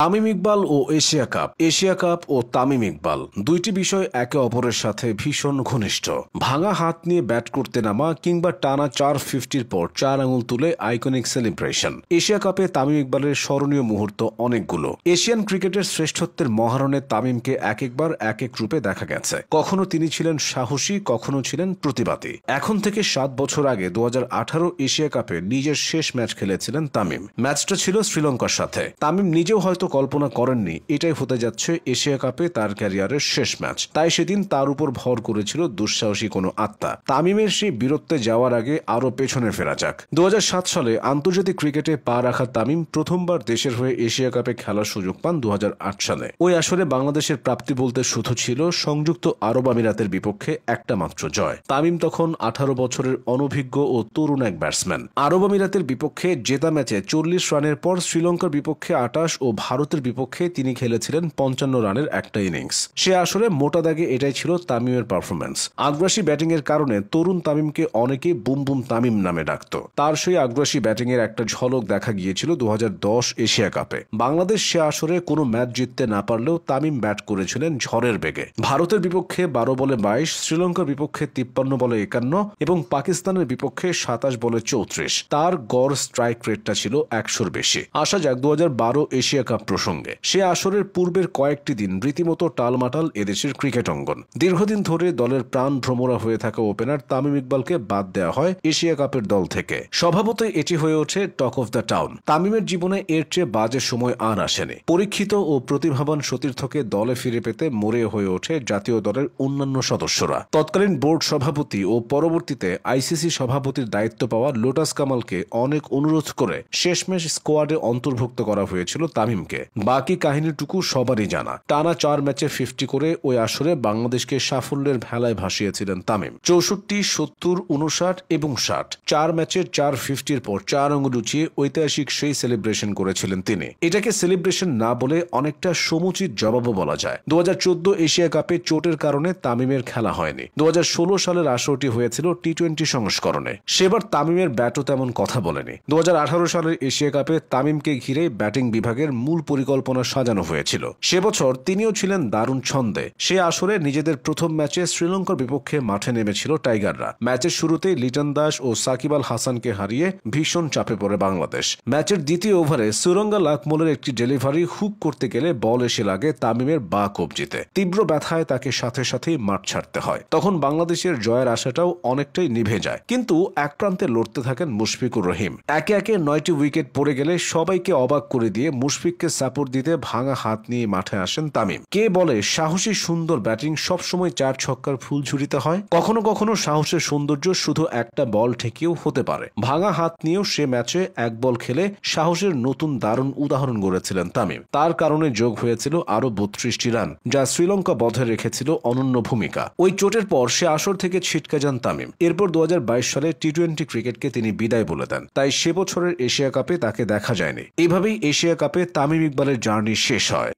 তামিম ইকবাল ও Asia cup ও তামিম ইকবাল দুইটি বিষয় একে অপরের সাথে ভীষণ ঘনিষ্ঠ। ভাঙা হাত নিয়ে ব্যাট করতে নামা কিংবা টানা 450-র পর 4 আঙুল তুলে আইকনিক সেলিব্রেশন। এশিয়া কাপে তামিম ইকবালের স্মরণীয় মুহূর্ত অনেকগুলো। এশিয়ান ক্রিকেটের শ্রেষ্ঠত্বের মহারণে তামিমকে এক একবার এক এক রূপে দেখা গেছে। কখনো তিনি ছিলেন সাহসী, কখনো ছিলেন প্রতিবাদী। এখন থেকে 7 বছর আগে 2018 এশিয়া কাপে নিজের শেষ ম্যাচ খেলেছিলেন তামিম। ম্যাচটা ছিল শ্রীলঙ্কার সাথে। তামিম নিজেও হয়তো কল্পনা করেননি এটাই হতে যাচ্ছে এশিয়া কাপে তার ক্যারিয়ারের শেষ ম্যাচ। তাই সেদিন তার উপর ভর করেছিল দুঃসাহসী কোনো আত্মা। তামিমের সেই বীরত্বে যাওয়ার আগে আরো পেছনে ফেরা যাক। 2007 সালে আন্তর্জাতিক ক্রিকেটে পা রাখা তামিম প্রথমবার দেশের হয়ে এশিয়া কাপে খেলার সুযোগ পান 2008 সালে। ওই আসরে বাংলাদেশের প্রাপ্তি বলতে শুধু ছিল সংযুক্ত আরব আমিরাতের বিপক্ষে একটা মাত্র জয়। তামিম তখন 18 বছরের অনভিজ্ঞ ও তরুণ এক ব্যাটসম্যান। আরব আমিরাতের বিপক্ষে জেতা ম্যাচে 40 রানের পর শ্রীলঙ্কার বিপক্ষে 28 ও ভারতের বিপক্ষে তিনি খেলেছিলেন 55 রানের একটা ইনিংস। সে আসলে মোটা দাগে এটাই ছিল তামিমের পারফরম্যান্স। আগ্রাসী ব্যাটিং এর কারণে তরুণ তামিমকে অনেকে বুম বুম তামিম নামে ডাকত। তার সেই আগ্রাসী ব্যাটিং এর একটা ঝলক দেখা গিয়েছিল 2010 এশিয়া কাপে। বাংলাদেশ সে আসরে কোনো ম্যাচ জিততে না পারলেও তামিম ব্যাট করেছিলেন ঝড়ের বেগে। ভারতের বিপক্ষে 12 বলে 22, শ্রীলঙ্কার বিপক্ষে 53 বলে 51 এবং পাকিস্তানের বিপক্ষে 27 বলে 34। তার গড় স্ট্রাইক রেটটা ছিল 100-র বেশি। আসা যাক 2012 এশিয়া কাপ প্রসঙ্গে। সে আসরের পূর্বের কয়েকটি দিন রীতিমতো টালমাটাল এদেশের ক্রিকেট অঙ্গন। দীর্ঘদিন ধরে দলের প্রাণ ভ্রমরা হয়ে থাকা ওপেনার তামিম ইকবালকে বাদ দেওয়া হয় এশিয়া কাপের দল থেকে। স্বভাবতই এটি হয়ে ওঠে টক অফ দ্য টাউন। তামিমের জীবনে এর চেয়ে বাজে সময় আর আসেনি। পরীক্ষিত ও প্রতিভাবান সতীর্থকে দলে ফিরে পেতে মরে হয়ে ওঠে জাতীয় দলের অন্যান্য সদস্যরা। তৎকালীন বোর্ড সভাপতি ও পরবর্তীতে আইসিসি সভাপতির দায়িত্ব পাওয়া লোটাস কামালকে অনেক অনুরোধ করে শেষমেশ স্কোয়াডে অন্তর্ভুক্ত করা হয়েছিল তামিমকে। বাকি কাহিনীটুকু সবারই জানা। টানা 4 ম্যাচে 50 করে ওই আসরে বাংলাদেশকে সাফল্যের ভেলায় ভাসিয়েছিলেন তামিম। 64, 70, 59 এবং 60 4 ম্যাচের 450-র পর 4 আঙুল উঁচিয়ে ঐতিহাসিক সেই সেলিব্রেশন করেছিলেন তিনি। এটাকে সেলিব্রেশন না বলে অনেকটা সমুচিত জবাবও বলা যায়। 2014 এশিয়া কাপে চোটের কারণে তামিমের খেলা হয়নি। 2016 সালের আসরটি হয়েছিল টি-20 সংস্করণে। সেবার তামিমের ব্যাটও তেমন কথা বলেনি। 2018 সালের এশিয়া কাপে তামিমকে ঘিরে ব্যাটিং বিভাগের মূল পরিকল্পনা সাজানো হয়েছিল। সে বছর তিনিও ছিলেন দারুণ ছন্দে। সে আসরে নিজেদের প্রথম ম্যাচে শ্রীলঙ্কার বিপক্ষে মাঠে নেমেছিল টাইগাররা। ম্যাচের শুরুতেই লিটন দাস ও সাকিব আল হাসানকে হারিয়ে ভীষণ চাপে পড়ে বাংলাদেশ। ম্যাচের দ্বিতীয় ওভারে সুরঙ্গা লাকমলের একটি ডেলিভারি হুক করতে গেলে বল এসে লাগে তামিমের বা কবজিতে। তীব্র ব্যথায় তাকে সাথে সাথেই মাঠ ছাড়তে হয়। তখন বাংলাদেশের জয়ের আশাটাও অনেকটাই নিভে যায়। কিন্তু এক প্রান্তে লড়তে থাকেন মুশফিকুর রহিম। একে একে 9টি উইকেট পড়ে গেলে সবাইকে অবাক করে দিয়ে মুশফিককে সাপোর্ট দিতে ভাঙা হাত নিয়ে মাঠে আসেন তামিম। কে বলে সাহসী সুন্দর ব্যাটিং সবসময় 4 ছক্কার ফুলঝুরিতে হয়? কখনো কখনো সাহসের সৌন্দর্য শুধু একটা বল ঠেকিয়েও হতে পারে। ভাঙা হাত নিয়েও সে ম্যাচে এক বল খেলে সাহসের নতুন দারুণ উদাহরণ গড়েছিলেন তামিম। তার কারণে যোগ হয়েছিল আরো 32টি রান, যা শ্রীলঙ্কা বধে রেখেছিল অনন্য ভূমিকা। ওই চোটের পর সে আসর থেকে ছিটকে যান তামিম। এরপর 2022 সালে টি-20 ক্রিকেটকে তিনি বিদায় বলে দেন। তাই সে বছরের এশিয়া কাপে তাকে দেখা যায়নি। এভাবেই এশিয়া কাপে তামিম ইকবালের জার্নি শেষ হয়।